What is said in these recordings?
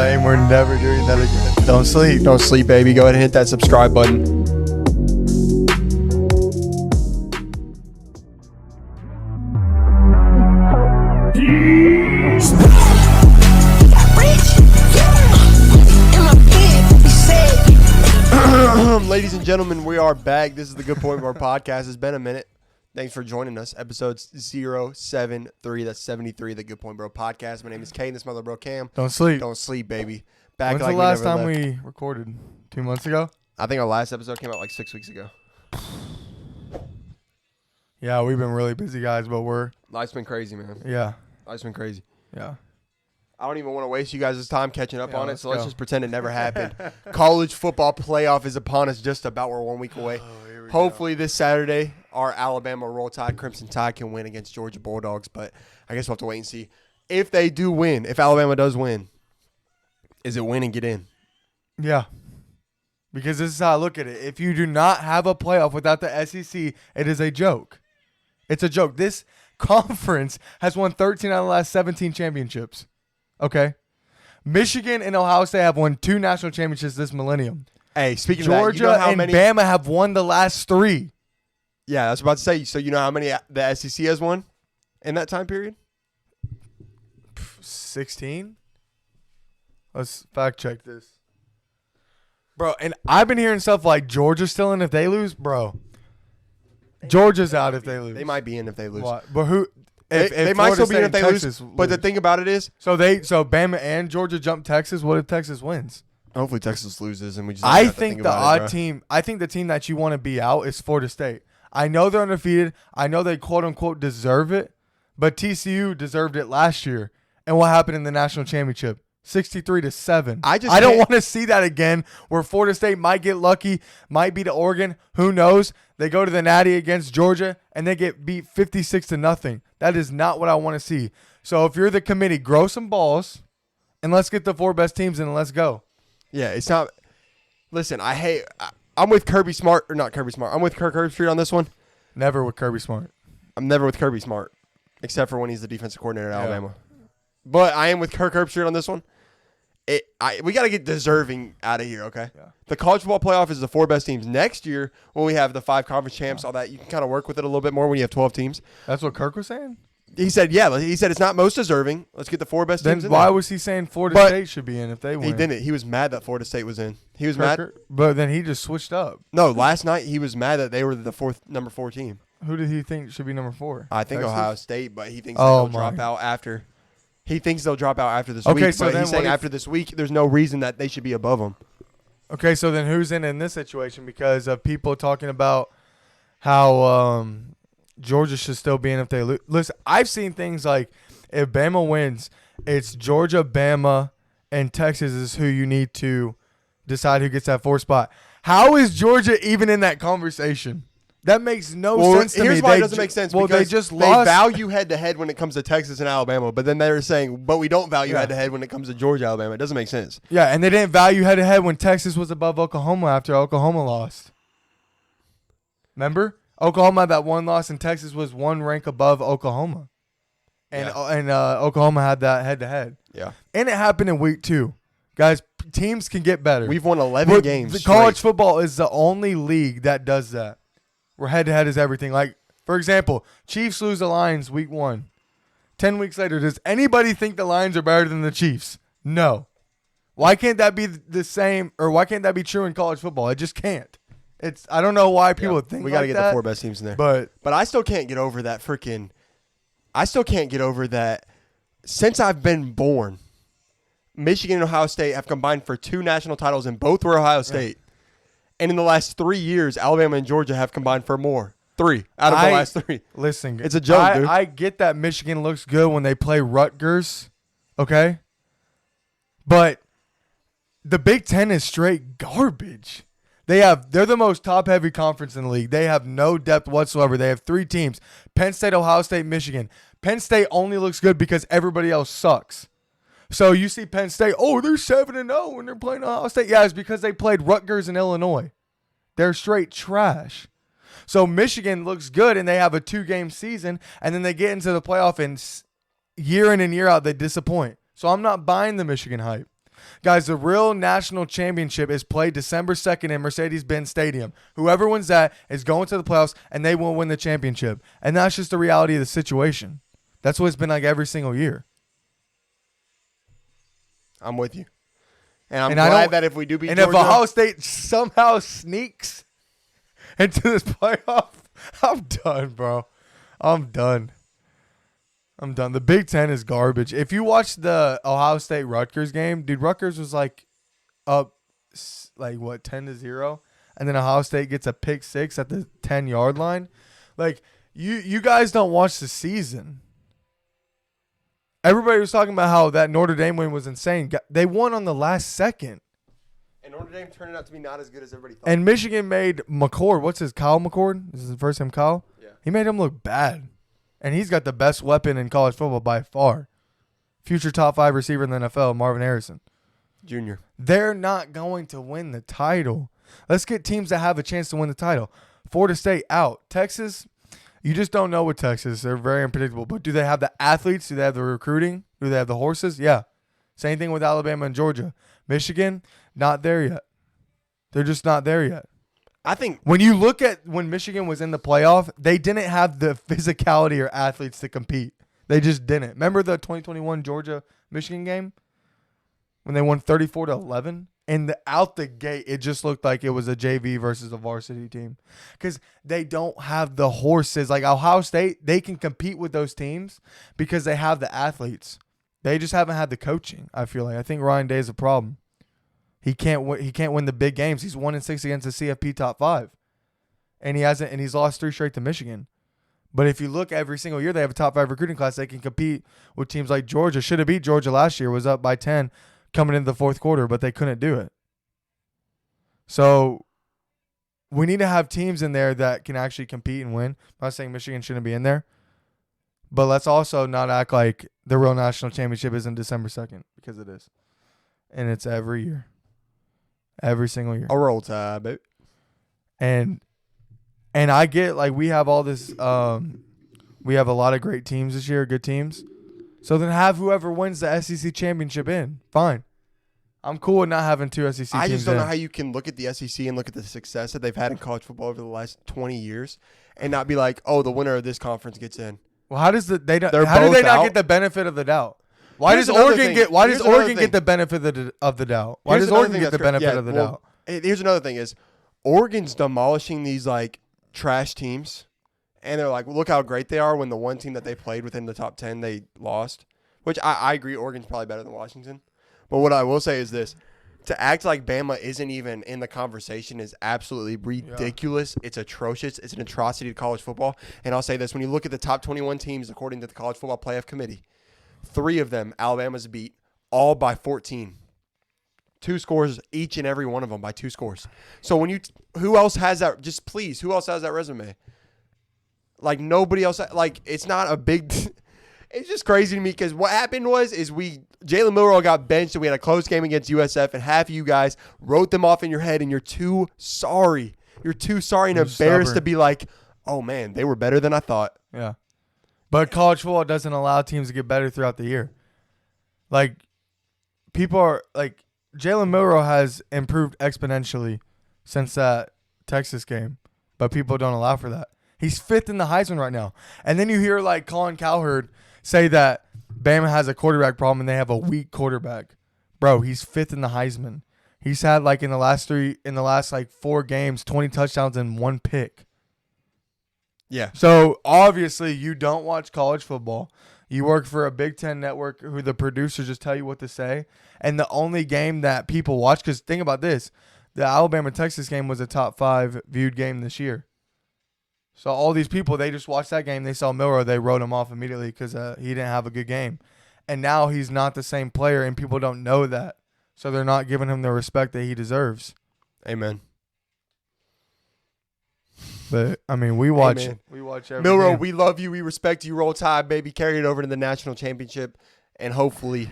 and we're never doing that again. Don't sleep. Don't sleep, baby. Go ahead and hit that subscribe button. Ladies and gentlemen, we are back. This is the Good Point Bro podcast. It's been a minute. Thanks for joining us. Episode 073. That's 73, the Good Point Bro podcast. My name is Kane. This is my little bro Cam. Don't sleep. Don't sleep, baby. Back. When's like the last time left. we recorded? 2 months ago? I think our last episode came out like 6 weeks ago. Yeah, we've been really busy, guys, but Life's been crazy, man. yeah. Life's been crazy. Yeah. I don't even want to waste you guys' time catching up on it, so let's go. just pretend it never happened. College football playoff is upon us, just about. We're 1 week away. Hopefully this Saturday, our Alabama Roll Tide Crimson Tide can win against Georgia Bulldogs, but I guess we'll have to wait and see. If they do win, if Alabama does win, is it win and get in? Yeah. Because this is how I look at it. If you do not have a playoff without the SEC, it is a joke. It's a joke. This conference has won 13 out of the last 17 championships. Okay? Michigan and Ohio State have won 2 national championships this millennium. Hey, speaking Georgia of that, and Bama have won the last 3. Yeah, I was about to say, so you know how many the SEC has won in that time period? 16? Let's fact check this. Bro, and I've been hearing stuff like Georgia's still in if they lose. Bro, Georgia's out if they lose. They might be in if they lose. What? But who? They might still be in if they lose. But the thing about it is, so Bama and Georgia jump Texas. What if Texas wins? Hopefully Texas loses and we just. I think the odd team. I think the team that you want to be out is Florida State. I know they're undefeated. I know they quote unquote deserve it, but TCU deserved it last year. And what happened in the national championship? 63-7. I don't want to see that again where Florida State might get lucky, might beat Oregon. Who knows? They go to the Natty against Georgia and they get beat 56-0. That is not what I want to see. So if you're the committee, grow some balls and let's get the 4 best teams in and let's go. Yeah, it's not. Listen, I'm with Kirby Smart, or not Kirby Smart. I'm with Kirk Herbstreit on this one. Never with Kirby Smart. I'm never with Kirby Smart, except for when he's the defensive coordinator at Alabama. But I am with Kirk Herbstreit on this one. We got to get deserving out of here, okay? Yeah. The college football playoff is the 4 best teams. Next year, when we have the 5 conference champs, all that, you can kind of work with it a little bit more when you have 12 teams. That's what Kirk was saying? He said, yeah. He said it's not most deserving. Let's get the 4 best teams in Then why there. was he saying Florida State should be in if they win? He didn't. He was mad that Florida State was in. He was mad. But then he just switched up. No, last night he was mad that they were the number 4 team. Who did he think should be number 4? I think Texas? Ohio State, but he thinks they'll drop out after. He thinks they'll drop out after this week. So but he's saying after this week, there's no reason that they should be above them. Okay, so then who's in this situation? Because of people talking about how Georgia should still be in if they lose. Listen, I've seen things like if Bama wins, it's Georgia, Bama, and Texas is who you need to decide who gets that 4th spot. How is Georgia even in that conversation? That makes no sense to me. Here's why it doesn't make sense. Well, because they just they lost. value head-to-head when it comes to Texas and Alabama, but then they're saying, but we don't value head-to-head when it comes to Georgia, Alabama. It doesn't make sense. Yeah, and they didn't value head-to-head when Texas was above Oklahoma after Oklahoma lost. Remember? Oklahoma had that 1 loss, and Texas was 1 rank above Oklahoma. And Oklahoma had that head-to-head. Yeah. And it happened in week 2. Guys, teams can get better. We've won 11 games The college football is the only league that does that, where head-to-head is everything. Like, for example, Chiefs lose the Lions week 1. 10 weeks later, does anybody think the Lions are better than the Chiefs? No. Why can't that be the same, or why can't that be true in college football? It just can't. I don't know why people think we got to like get that, the 4 best teams in there. But I still can't get over that freaking – I still can't get over that since I've been born, Michigan and Ohio State have combined for 2 national titles, and both were Ohio State. And in the last 3 years, Alabama and Georgia have combined for more. 3 out of the last 3. Listen, it's a joke, dude. I get that Michigan looks good when they play Rutgers, okay? But the Big Ten is straight garbage. They're the most top-heavy conference in the league. They have no depth whatsoever. They have 3 teams: Penn State, Ohio State, Michigan. Penn State only looks good because everybody else sucks. So you see Penn State, they're 7-0 when they're playing Ohio State. Yeah, it's because they played Rutgers and Illinois. They're straight trash. So Michigan looks good, and they have a 2-game season, and then they get into the playoff, and year in and year out, they disappoint. So I'm not buying the Michigan hype. Guys, the real national championship is played December 2nd in Mercedes-Benz Stadium. Whoever wins that is going to the playoffs, and they will win the championship. And that's just the reality of the situation. That's what it's been like every single year. I'm with you. And I'm glad that if we do beat Georgia. And if Ohio State somehow sneaks into this playoff, I'm done, bro. I'm done. The Big Ten is garbage. If you watch the Ohio State Rutgers game, dude, Rutgers was like up, 10-0, and then Ohio State gets a pick 6 at the 10-yard line. Like you guys don't watch the season. Everybody was talking about how that Notre Dame win was insane. They won on the last second. And Notre Dame turned out to be not as good as everybody thought. And Michigan made McCord. What's his Kyle McCord? This is his first name, Kyle. Yeah. He made him look bad. And he's got the best weapon in college football by far. Future top 5 receiver in the NFL, Marvin Harrison. Junior. They're not going to win the title. Let's get teams that have a chance to win the title. Florida State out. Texas, you just don't know with Texas. They're very unpredictable. But do they have the athletes? Do they have the recruiting? Do they have the horses? Yeah. Same thing with Alabama and Georgia. Michigan, not there yet. They're just not there yet. I think when you look at when Michigan was in the playoff, they didn't have the physicality or athletes to compete. They just didn't. Remember the 2021 Georgia-Michigan game when they won 34-11? And out the gate, it just looked like it was a JV versus a varsity team because they don't have the horses. Like Ohio State, they can compete with those teams because they have the athletes. They just haven't had the coaching, I feel like. I think Ryan Day is a problem. He can't win the big games. He's 1-6 against the CFP top 5. And he's lost 3 straight to Michigan. But if you look every single year, they have a top 5 recruiting class. They can compete with teams like Georgia. Should have beat Georgia last year, was up by 10 coming into the fourth quarter, but they couldn't do it. So we need to have teams in there that can actually compete and win. I'm not saying Michigan shouldn't be in there. But let's also not act like the real national championship isn't December 2nd, because it is. And it's every year. Every single year. A roll tide, baby. And I get like we have all this we have a lot of great teams this year, good teams. So then have whoever wins the SEC championship in. Fine. I'm cool with not having 2 SEC teams. I just don't know how you can look at the SEC and look at the success that they've had in college football over the last 20 years and not be like, "Oh, the winner of this conference gets in." Well, how do they not get the benefit of the doubt? Why does Oregon get the benefit of the doubt? Why does Oregon get the benefit of the doubt? Here's another thing is Oregon's demolishing these like trash teams, and they're like, well, look how great they are when the one team that they played within the top 10 they lost. Which I agree, Oregon's probably better than Washington. But what I will say is this: to act like Bama isn't even in the conversation is absolutely ridiculous. Yeah. It's atrocious. It's an atrocity to college football. And I'll say this: when you look at the top 21 teams according to the College Football Playoff Committee, 3 of them Alabama's beat, all by 14. 2 scores each and every one of them by 2 scores. So who else has that? Just please, who else has that resume? Like nobody else. Like it's not a big. It's just crazy to me because what happened was Jalen Milroe got benched and we had a close game against USF and half of you guys wrote them off in your head and you're too sorry. You're too sorry and embarrassed to be like, oh man, they were better than I thought. Yeah. But college football doesn't allow teams to get better throughout the year. Like, people are like, Jalen Milroe has improved exponentially since that Texas game, but people don't allow for that. He's 5th in the Heisman right now. And then you hear like Colin Cowherd say that Bama has a quarterback problem and they have a weak quarterback. Bro, he's 5th in the Heisman. He's had like in the last 4 games, 20 touchdowns and 1 pick. Yeah. So obviously you don't watch college football. You work for a Big Ten network who the producers just tell you what to say. And the only game that people watch, because think about this, the Alabama-Texas game was a top 5 viewed game this year. So all these people, they just watched that game. They saw Milroe. They wrote him off immediately because he didn't have a good game. And now he's not the same player, and people don't know that. So they're not giving him the respect that he deserves. Amen. But, I mean, we watch every Milroe, game. we love you. We respect you. Roll Tide, baby. Carry it over to the national championship. And hopefully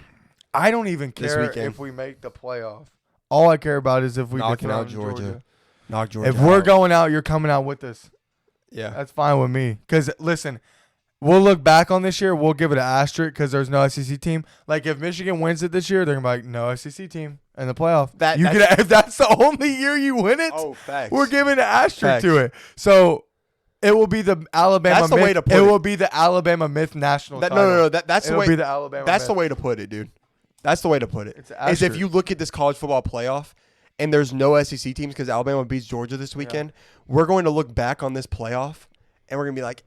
I don't even care if we make the playoff. All I care about is if we knocking out Georgia. Knock Georgia If we're going out, you're coming out with us. Yeah. That's fine with me. Because, listen, we'll look back on this year. We'll give it an asterisk because there's no SEC team. Like if Michigan wins it this year, they're gonna be like no SEC team in the playoff. If that's the only year you win it, facts. we're giving an asterisk to it. So it will be the Alabama. That's the way to put it. It will be the Alabama myth national title. No. That's the way. Be the Alabama. That's myth. the way to put it, dude. That's the way to put it. It's Is if you look at this college football playoff and there's no SEC teams because Alabama beats Georgia this weekend, we're going to look back on this playoff and we're gonna be like,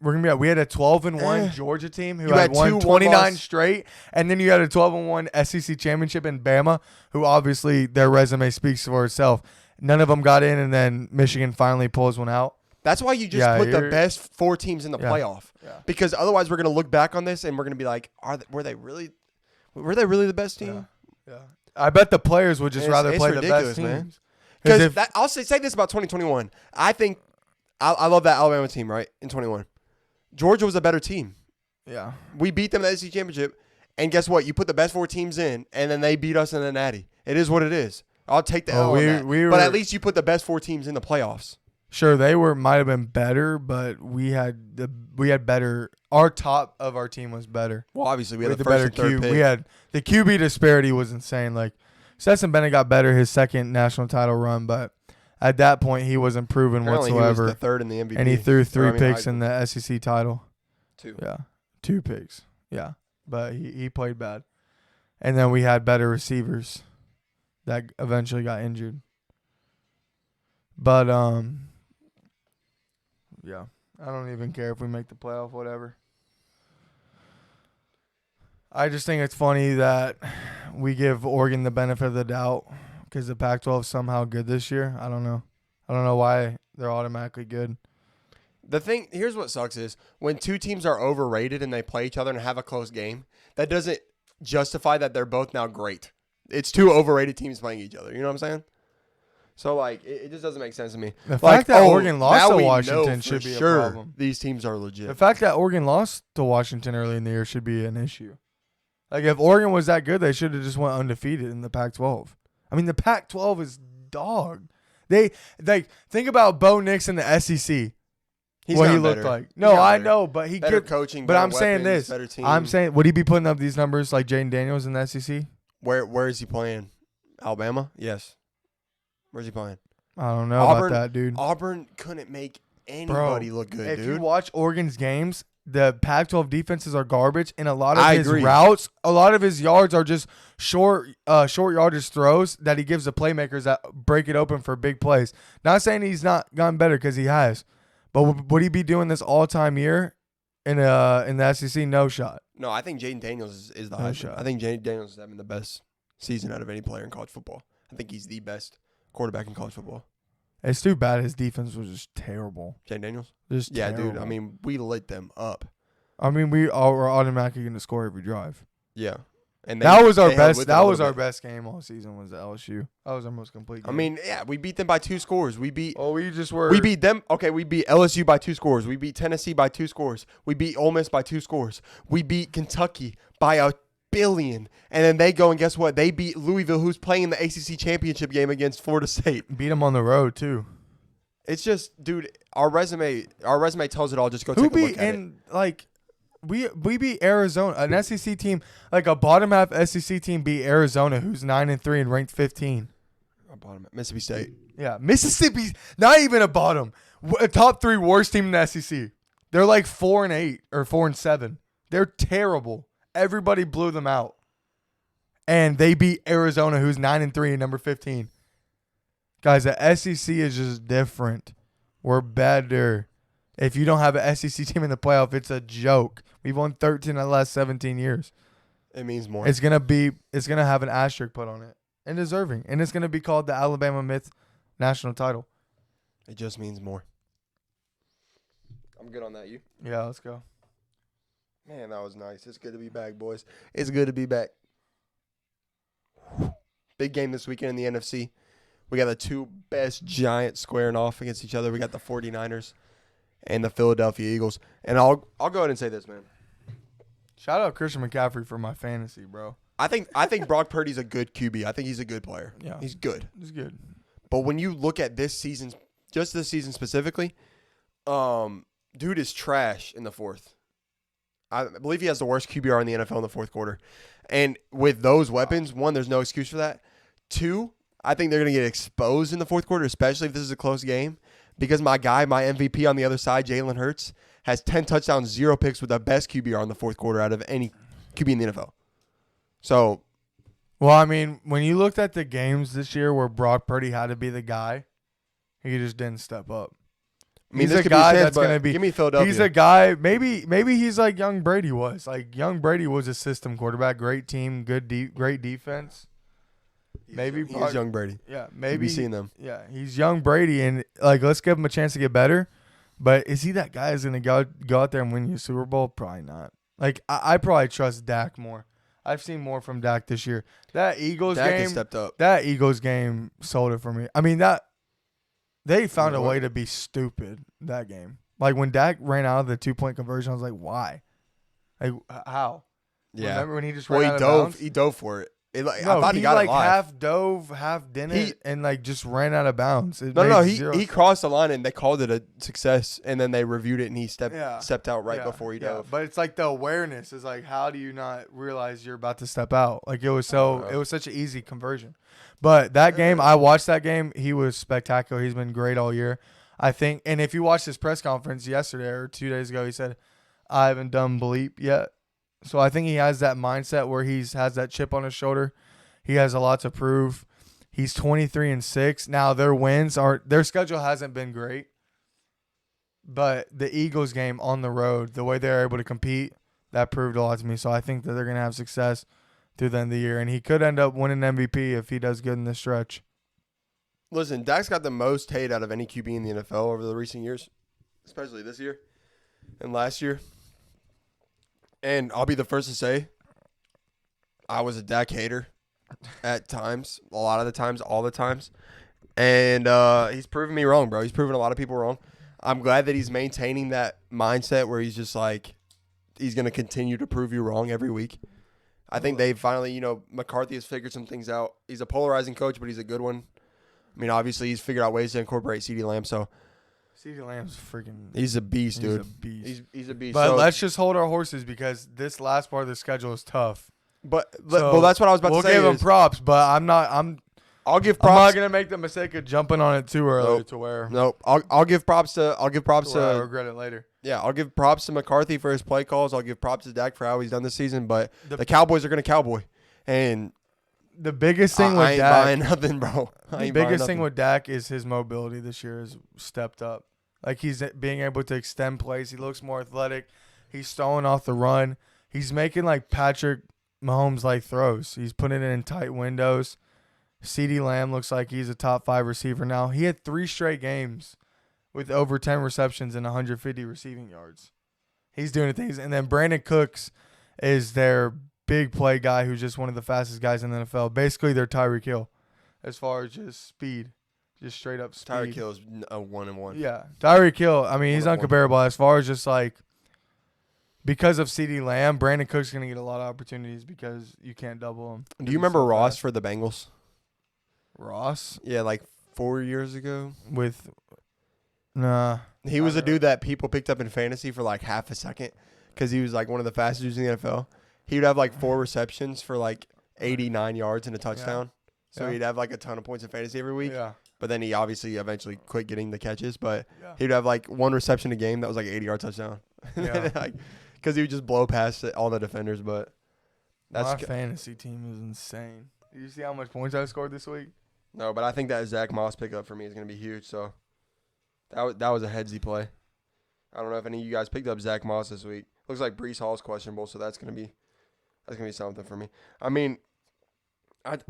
We're gonna be. We had a 12-1 Georgia team who You had had won two 29 one-loss- straight, and then you had a 12-1 SEC championship in Bama, who obviously their resume speaks for itself. None of them got in, and then Michigan finally pulls one out. That's why you just put the best 4 teams in the playoff. Yeah. Because otherwise, we're gonna look back on this and we're gonna be like, were they really the best team? Yeah. I bet the players would just rather it's play the ridiculous, best man. teams. Because I'll say this about 2021. I think I love that Alabama team, right? In 21, Georgia was a better team. Yeah. We beat them in the SEC championship, and guess what? You put the best 4 teams in, and then they beat us in the Natty. It is what it is. I'll take the L on that. But at least you put the best 4 teams in the playoffs. Sure, they might have been better, but we had better. Our top of our team was better. Well, obviously we had the better first and third pick. We had the QB disparity was insane. Like Stetson Bennett got better his second national title run, but at that point he wasn't proven Apparently whatsoever. He was the third in the MVP, and he threw 3 picks in the SEC title. 2. Yeah, 2 picks. Yeah, but he played bad. And then we had better receivers that eventually got injured. But yeah, I don't even care if we make the playoff, whatever. I just think it's funny that we give Oregon the benefit of the doubt because the Pac-12 is somehow good this year. I don't know. I don't know why they're automatically good. Here's what sucks is when 2 teams are overrated and they play each other and have a close game, that doesn't justify that they're both now great. It's 2 overrated teams playing each other. You know what I'm saying? So, like, it just doesn't make sense to me. The fact that Oregon lost to Washington should be a problem. These teams are legit. The fact that Oregon lost to Washington early in the year should be an issue. Like, if Oregon was that good, they should have just went undefeated in the Pac-12. I mean, the Pac-12 is dog. Think about Bo Nix in the SEC. What he looked like. No, I know, but he better coaching. But I'm saying weapons, this. Better team. I'm saying, would he be putting up these numbers like Jaden Daniels in the SEC? Where is he playing? Alabama? Yes. Where's he playing? I don't know about that, dude. Auburn couldn't make anybody look good, dude. If you watch Oregon's games, the Pac-12 defenses are garbage, and a lot of his agree. routes, a lot of his yards are just short yardage throws that he gives the playmakers that break it open for big plays. Not saying he's not gotten better because he has, but would he be doing this all-time year in the SEC? No shot. No, I think Jaden Daniels is the Heisman. Shot. I think Jaden Daniels is having the best season out of any player in college football. I think he's the best quarterback in college football. It's too bad his defense was just terrible. Jaden Daniels? Just terrible. Dude. I mean, we lit them up. I mean, we were automatically going to score every drive. Yeah. And that was our best. That was our best game all season. Was the LSU? That was our most complete game. I mean, yeah, we beat them by 2 scores. We beat them. Okay, we beat LSU by 2 scores. We beat Tennessee by 2 scores. We beat Ole Miss by 2 scores. We beat Kentucky by 1 billion. And then they go and guess what? They beat Louisville, who's playing in the ACC championship game against Florida State. Beat them on the road too. It's just, dude, our resume tells it all. Just go take a look at it. Like, we beat Arizona, an SEC team, like a bottom half SEC team beat Arizona, who's 9-3 and ranked 15. A bottom, Mississippi State. Yeah, Mississippi's not even a bottom. A top 3 worst team in the SEC. They're like 4-8 or 4-7. They're terrible. Everybody blew them out, and they beat Arizona, who's 9-3 and number 15. Guys, the SEC is just different. We're better. If you don't have an SEC team in the playoff, it's a joke. We've won 13 of the last 17 years. It means more. It's gonna have an asterisk put on it, and deserving, and it's gonna be called the Alabama Myth national title. It just means more. I'm good on that. You? Yeah, let's go. Man, that was nice. It's good to be back, boys. It's good to be back. Big game this weekend in the NFC. We got the 2 best Giants squaring off against each other. We got the 49ers and the Philadelphia Eagles. And I'll go ahead and say this, man. Shout out Christian McCaffrey for my fantasy, bro. I think Brock Purdy's a good QB. I think he's a good player. Yeah. He's good. He's good. But when you look at this season, just this season specifically, Dude is trash in the fourth. I believe he has the worst QBR in the NFL in the fourth quarter. And with those weapons, one, there's no excuse for that. Two, I think they're going to get exposed in the fourth quarter, especially if this is a close game, because my guy, my MVP on the other side, Jalen Hurts, has 10 touchdowns, 0 picks with the best QBR in the fourth quarter out of any QB in the NFL. So, well, I mean, when you looked at the games this year where Brock Purdy had to be the guy, he just didn't step up. I mean, He's this a could be a guy chance, that's but going to be. give me Philadelphia. He's a guy. Maybe he's like young Brady was. Like young Brady was a system quarterback, great team, great defense. Maybe he's young Brady. Yeah, You'll maybe be seeing them. Yeah, he's young Brady, and like let's give him a chance to get better. But is he that guy who's going to go out there and win you a Super Bowl? Probably not. Like I probably trust Dak more. I've seen more from Dak this year. That Eagles Dak game has stepped up. That Eagles game sold it for me. I mean that they found a way to be stupid that game. Like when Dak ran out of the 2-point conversion, I was like, why? Like how? Yeah. Remember when he just ran out of bounds? He dove for it. I No, thought he got like it live. half dove, half didn't, and like just ran out of bounds. No. He crossed the line and they called it a success, and then they reviewed it and he stepped out right before he dove. But it's like the awareness is like, how do you not realize you're about to step out? Like it was such an easy conversion. But that game, I watched that game. He was spectacular. He's been great all year, I think. And if you watched his press conference yesterday or 2 days ago, he said, "I haven't done bleep yet." So I think he has that mindset where has that chip on his shoulder. He has a lot to prove. He's 23-6. Now their schedule hasn't been great, but the Eagles game on the road, the way they're able to compete, that proved a lot to me. So I think that they're going to have success through the end of the year, and he could end up winning MVP if he does good in this stretch. Listen, Dak's got the most hate out of any QB in the NFL over the recent years, especially this year and last year. And I'll be the first to say I was a Dak hater at times, a lot of the times, all the times. And he's proven me wrong, bro. He's proven a lot of people wrong. I'm glad that he's maintaining that mindset where he's just like, he's going to continue to prove you wrong every week. I think they finally, McCarthy has figured some things out. He's a polarizing coach, but he's a good one. I mean, obviously, he's figured out ways to incorporate CeeDee Lamb, so. CeeDee Lamb's freaking. He's a beast, dude. He's a beast. But let's just hold our horses because this last part of the schedule is tough. Well, that's what I was about to say. We'll give him props, but I'll give props. I'm not gonna make the mistake of jumping on it too early to where. Nope. I'll give props to. I regret it later. Yeah, I'll give props to McCarthy for his play calls. I'll give props to Dak for how he's done this season. But the Cowboys are gonna cowboy, and the biggest thing I with ain't Dak, buying nothing, bro. The biggest thing with Dak is his mobility this year has stepped up. Like he's being able to extend plays. He looks more athletic. He's throwing off the run. He's making like Patrick Mahomes like throws. He's putting it in tight windows. CeeDee Lamb looks like he's a top 5 receiver now. He had 3 straight games with over 10 receptions and 150 receiving yards. He's doing things. And then Brandon Cooks is their big play guy who's just one of the fastest guys in the NFL. Basically, they're Tyreek Hill as far as just speed. Just straight up speed. Tyreek Hill is a 1-1. Yeah. Tyreek Hill, I mean, he's uncomparable as far as just like because of CeeDee Lamb, Brandon Cook's going to get a lot of opportunities because you can't double him. Do you remember Ross for the Bengals? Ross? Yeah, like 4 years ago. Nah. He was a dude that people picked up in fantasy for like half a second because he was like one of the fastest dudes in the NFL. He would have like 4 receptions for like 89 yards and a touchdown. Yeah. So he'd have like a ton of points in fantasy every week. Yeah. But then he obviously eventually quit getting the catches. But he'd have like 1 reception a game that was like 80-yard touchdown. Yeah. Because he would just blow past all the defenders. But my fantasy team is insane. Did you see how much points I scored this week? No, but I think that Zach Moss pickup for me is going to be huge. So that was a headsy play. I don't know if any of you guys picked up Zach Moss this week. Looks like Breece Hall's questionable, so that's going to be something for me. I mean,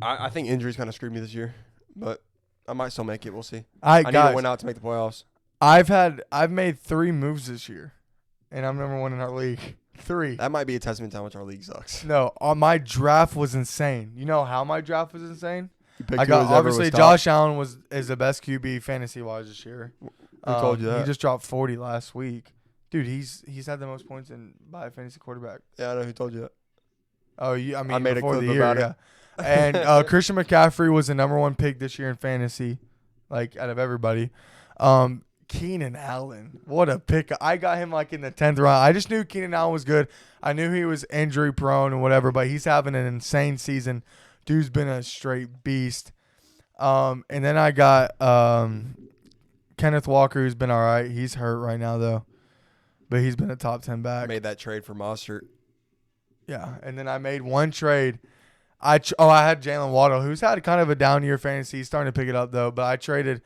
I think injuries kind of screwed me this year, but I might still make it. We'll see. I need to win out to make the playoffs. I've made 3 moves this year, and I'm number 1 in our league. 3. That might be a testament to how much our league sucks. No, my draft was insane. You know how my draft was insane? I got obviously Josh Allen is the best QB fantasy wise this year. Who told you that? He just dropped 40 last week. Dude, he's had the most points by a fantasy quarterback. Yeah, I know who told you that. Oh, I made before a clip the year, about it. Yeah. And Christian McCaffrey was the number 1 pick this year in fantasy, like out of everybody. Keenan Allen. What a pick. I got him like in the 10th round. I just knew Keenan Allen was good. I knew he was injury prone and whatever, but he's having an insane season. Dude's been a straight beast. And then I got Kenneth Walker, who's been all right. He's hurt right now, though. But he's been a top 10 back. Made that trade for Mostert. Yeah. And then I made one trade. I had Jalen Waddle, who's had kind of a down year fantasy. He's starting to pick it up, though. But I traded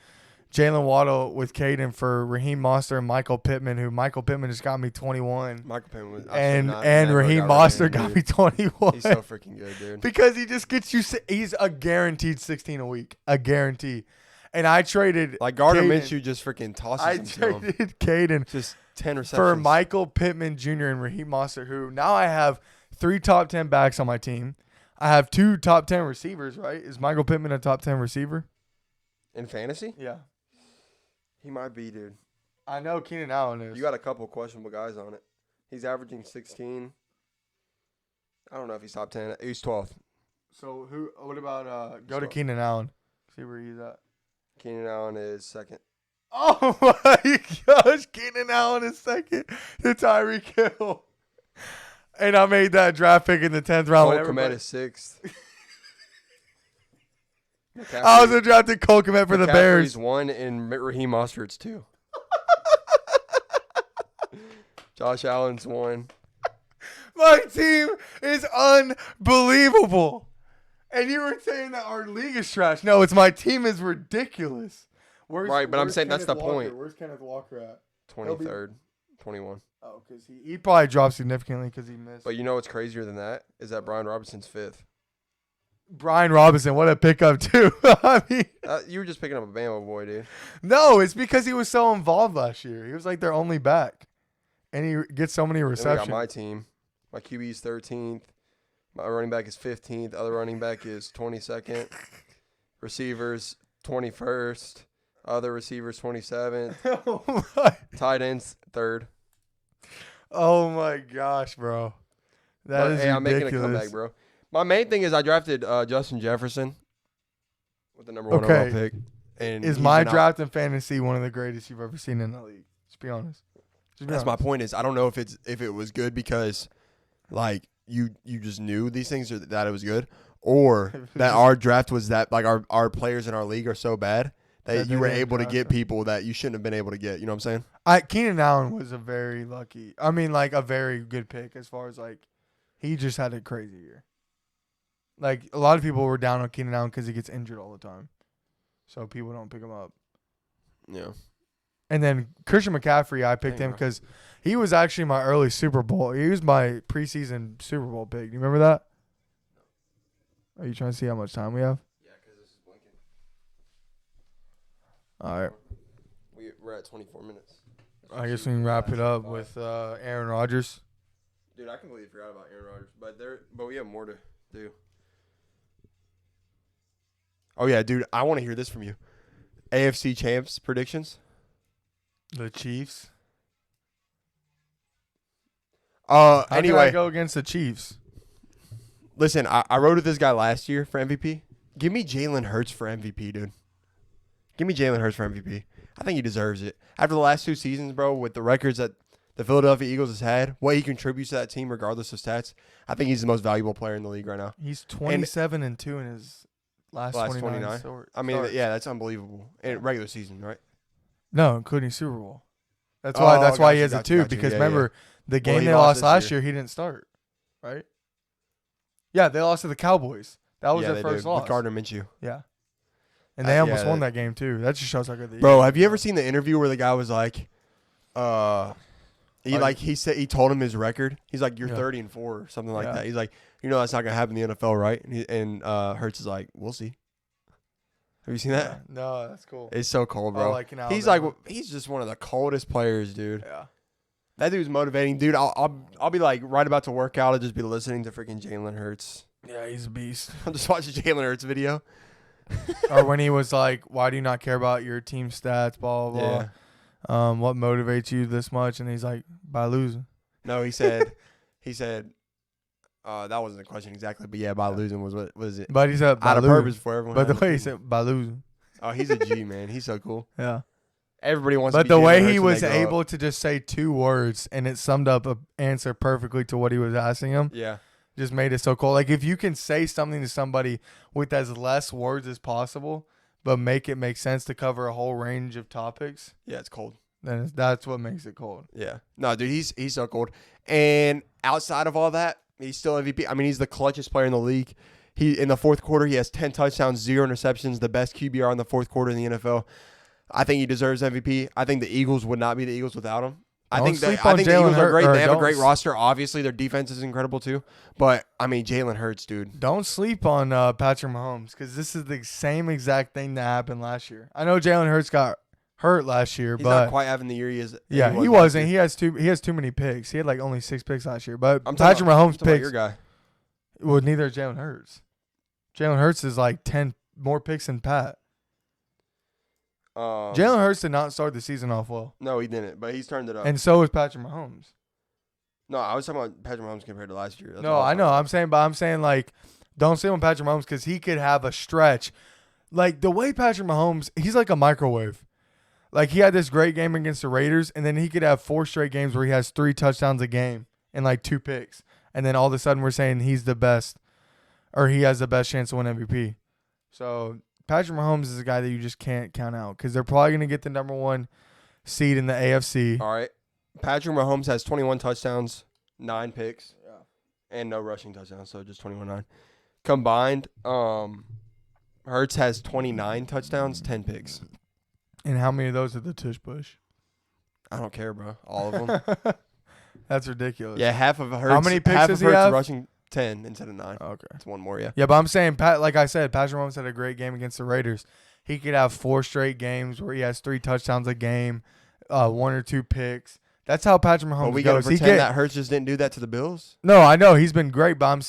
Jalen Waddle with Caden for Raheem Mostert and Michael Pittman, who Michael Pittman just got me 21. Michael Pittman was and Raheem Mostert got me 21. He's so freaking good, dude. Because he just gets you. He's a guaranteed 16 a week, a guarantee. And I traded like Gardner Caden. Minshew just freaking tosses I him to him. traded Caden Just 10 receptions for Michael Pittman Jr. and Raheem Mostert, who now I have 3 top 10 backs on my team. I have 2 top 10 receivers. Right? Is Michael Pittman a top 10 receiver in fantasy? Yeah. He might be, dude. I know Keenan Allen is. You got a couple questionable guys on it. He's averaging 16. I don't know if he's top 10. He's 12th. So who? What about go to Keenan Allen? See where he's at. Keenan Allen is second. Oh my gosh, Keenan Allen is second to Tyreek Hill. And I made that draft pick in the 10th round. Cole Kmet is 6th. I was drafted Cole Kmet for the Bears. He's 1 and Raheem Mostert's 2. Josh Allen's 1. My team is unbelievable. And you were saying that our league is trash. No, it's my team is ridiculous. Right, but I'm saying that's the point. Where's Kenneth Walker at? 23rd, 21. Oh, because he probably dropped significantly because he missed. But you know what's crazier than that is that Brian Robinson's 5th. Brian Robinson, what a pickup too. I mean, you were just picking up a Bama boy, dude. No, it's because he was so involved last year. He was like their only back, and he gets so many receptions. I got my team. My QB is 13th. My running back is 15th. Other running back is 22nd. Receivers 21st. Other receivers 27th. Oh my. Tight ends 3rd. Oh my gosh, bro. That is ridiculous. I'm making a comeback, bro. My main thing is I drafted Justin Jefferson with the number 1 overall pick. And is my draft in fantasy one of the greatest you've ever seen in the league? Just be honest. That's my point. Is I don't know if it was good because like you just knew these things or that it was good, or that our draft was that like our players in our league are so bad that you were able to get people that you shouldn't have been able to get. You know what I'm saying? Keenan Allen was a very good pick as far as like he just had a crazy year. Like, a lot of people were down on Keenan Allen because he gets injured all the time. So people don't pick him up. Yeah. And then Christian McCaffrey, I picked him because he was actually my early Super Bowl. He was my preseason Super Bowl pick. Do you remember that? Are you trying to see how much time we have? Yeah, because this is blinking. All right. We're at 24 minutes. I guess we can wrap it up with Aaron Rodgers. Dude, I completely forgot about Aaron Rodgers. But we have more to do. Oh, yeah, dude. I want to hear this from you. AFC champs predictions? The Chiefs. Anyway. How did I go against the Chiefs? Listen, I rode with this guy last year for MVP. Give me Jalen Hurts for MVP, dude. Give me Jalen Hurts for MVP. I think he deserves it. After the last 2 seasons, bro, with the records that the Philadelphia Eagles has had, what he contributes to that team regardless of stats, I think he's the most valuable player in the league right now. He's 27-2 in his last 29. I mean, yeah, that's unbelievable. In regular season, right? No, including Super Bowl. That's why he has a 2 because remember the game they lost last year, he didn't start, right? Yeah, they lost to the Cowboys. That was their first loss. With Gardner Minshew. Yeah. And they almost won that game too. That just shows how good they are. Bro, have you ever seen the interview where the guy was like he told him his record. He's like, you're 30-4 or something like that. He's like, that's not gonna happen in the NFL, right? And Hurts is like, we'll see. Have you seen that? Yeah. No, that's cool. It's so cold, bro. He's just one of the coldest players, dude. Yeah. That dude's motivating, dude. I'll be like right about to work out. I'll just be listening to freaking Jalen Hurts. Yeah, he's a beast. I'll just watch a Jalen Hurts video. Or when he was like, why do you not care about your team stats, blah, blah, blah. Yeah. What motivates you this much? And he's like, by losing. No, he said, that wasn't the question exactly, but yeah, by losing was what was it? But he said, out of purpose for everyone. But the way he said, by losing. Oh, he's a G, man. He's so cool. Yeah. Everybody wants to But be the Jalen way Hurts he when was they grow up. able to just say 2 words and it summed up an answer perfectly to what he was asking him Yeah. just made it so cool. Like if you can say something to somebody with as less words as possible, but make it make sense to cover a whole range of topics, Yeah, it's cold. then that's what makes it cold. Yeah. No, dude, he's so cold. And outside of all that, he's still MVP. I mean, he's the clutchest player in the league. He in the fourth quarter, he has 10 touchdowns, 0 interceptions, the best QBR in the fourth quarter in the NFL. I think he deserves MVP. I think the Eagles would not be the Eagles without him. I think the Eagles are great. They have a great roster. Obviously, their defense is incredible too. But I mean, Jalen Hurts, dude. Don't sleep on Patrick Mahomes because this is the same exact thing that happened last year. I know Jalen Hurts got hurt last year, He's but not quite having the year he is. yeah, he wasn't. He has too many picks. He had like only 6 picks last year. But Patrick Mahomes picks. Your guy. Well, neither is Jalen Hurts. Jalen Hurts is like 10 more picks than Pat. Jalen Hurts did not start the season off well. No, he didn't, but he's turned it up. And so is Patrick Mahomes. No, I was talking about Patrick Mahomes compared to last year. That's No, I know. I'm saying like, don't sleep on Patrick Mahomes because he could have a stretch. Like the way Patrick Mahomes, he's like a microwave. Like he had this great game against the Raiders, and then he could have 4 straight games where he has 3 touchdowns a game and like 2 picks. And then all of a sudden we're saying he's the best, or he has the best chance to win MVP. So Patrick Mahomes is a guy that you just can't count out because they're probably going to get the number 1 seed in the AFC. All right. Patrick Mahomes has 21 touchdowns, 9 picks, and no rushing touchdowns, so just 21-9. Combined, Hurts has 29 touchdowns, 10 picks. And how many of those are the tush push? I don't care, bro. All of them. That's ridiculous. Yeah, half of Hurts. How many picks half does of he Hurts have? rushing 10 instead of 9. Okay. It's one more, yeah. Yeah, but I'm saying, like I said, Patrick Mahomes had a great game against the Raiders. He could have 4 straight games where he has 3 touchdowns a game, 1 or 2 picks. That's how Patrick Mahomes But we got to goes. pretend that Hurts just didn't do that to the Bills? No, I know. He's been great, but I'm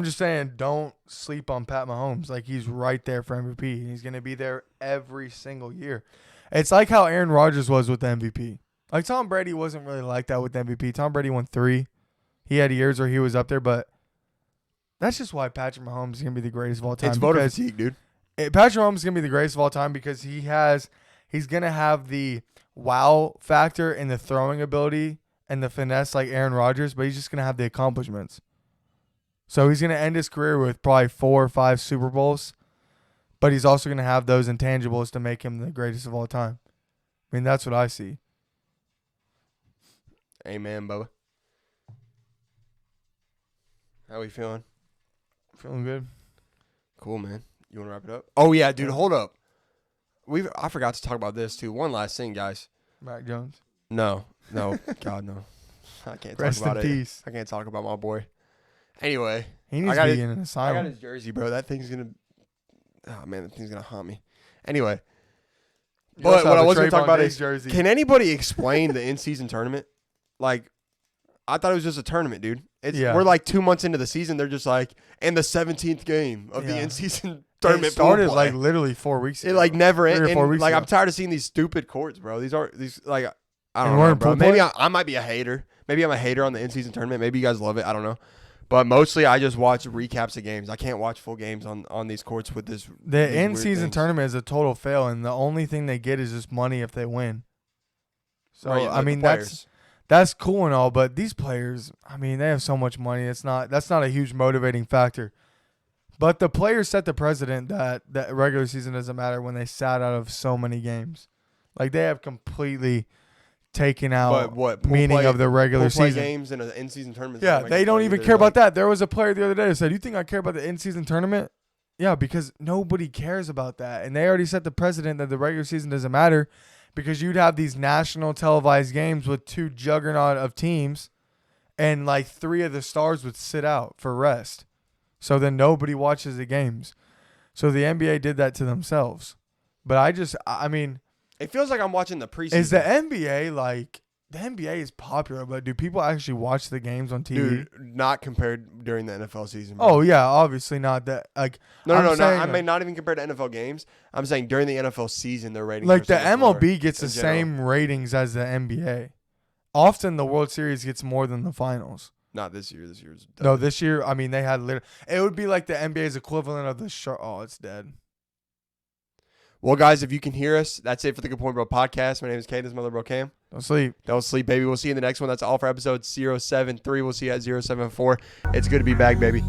just saying don't sleep on Pat Mahomes. Like, he's right there for MVP. He's going to be there every single year. It's like how Aaron Rodgers was with the MVP. Like, Tom Brady wasn't really like that with the MVP. Tom Brady won 3. He had years where he was up there, but that's just why Patrick Mahomes is going to be the greatest of all time. It's voter fatigue, dude. Patrick Mahomes is going to be the greatest of all time because he's going to have the wow factor and the throwing ability and the finesse like Aaron Rodgers, but he's just going to have the accomplishments. So he's going to end his career with probably 4 or 5 Super Bowls, but he's also going to have those intangibles to make him the greatest of all time. I mean, that's what I see. Amen, Bubba. How we feeling? Feeling good. Cool, man. You want to wrap it up? Oh, yeah, dude, hold up. I forgot to talk about this, too. One last thing, guys. Mac Jones. No. God, no. I can't Rest talk about in it. peace. I can't talk about my boy. Anyway. He needs to be in an asylum. I got his jersey, bro. That thing's going to... Oh, man, that thing's going to haunt me. Anyway. But what I was going to talk about is, can anybody explain the in-season tournament? Like, I thought it was just a tournament, dude. We're like 2 months into the season. They're just like, and the 17th game of the in-season tournament. It started like literally 4 weeks ago. It like never ended. Like, I'm tired of seeing these stupid courts, bro. These like, I don't And know, bro. Maybe play? I might be a hater. Maybe I'm a hater on the in-season tournament. Maybe you guys love it. I don't know. But mostly I just watch recaps of games. I can't watch full games on these courts with this. The in-season tournament is a total fail, and the only thing they get is just money if they win. So, Right, I mean, players. that's cool and all, but these players, I mean, they have so much money. That's not a huge motivating factor. But the players set the precedent that regular season doesn't matter when they sat out of so many games. Like, they have completely taken out meaning of the regular season. Games in an in-season tournament. Yeah, they don't even care about that. There was a player the other day that said, "You think I care about the in-season tournament?" Yeah, because nobody cares about that. And they already set the precedent that the regular season doesn't matter because you'd have these national televised games with 2 juggernaut of teams and like 3 of the stars would sit out for rest. So then nobody watches the games. So the NBA did that to themselves. But I mean, it feels like I'm watching the preseason. is the NBA like... The NBA is popular, but do people actually watch the games on TV? Dude, not compared during the NFL season. Bro. Oh yeah, obviously not that. Like no. I mean, not even compared to NFL games. I'm saying during the NFL season, their ratings. Like the MLB gets the same ratings as the NBA. Often the World Series gets more than the finals. Not this year. This year's no. This year, I mean, they had it would be like the NBA's equivalent of the Oh, it's dead. Well, guys, if you can hear us, that's it for the Good Point Bro podcast. My name is Kane. This is my little bro Cam. Don't sleep. Don't sleep, baby. We'll see you in the next one. That's all for episode 073. We'll see you at 074. It's good to be back, baby.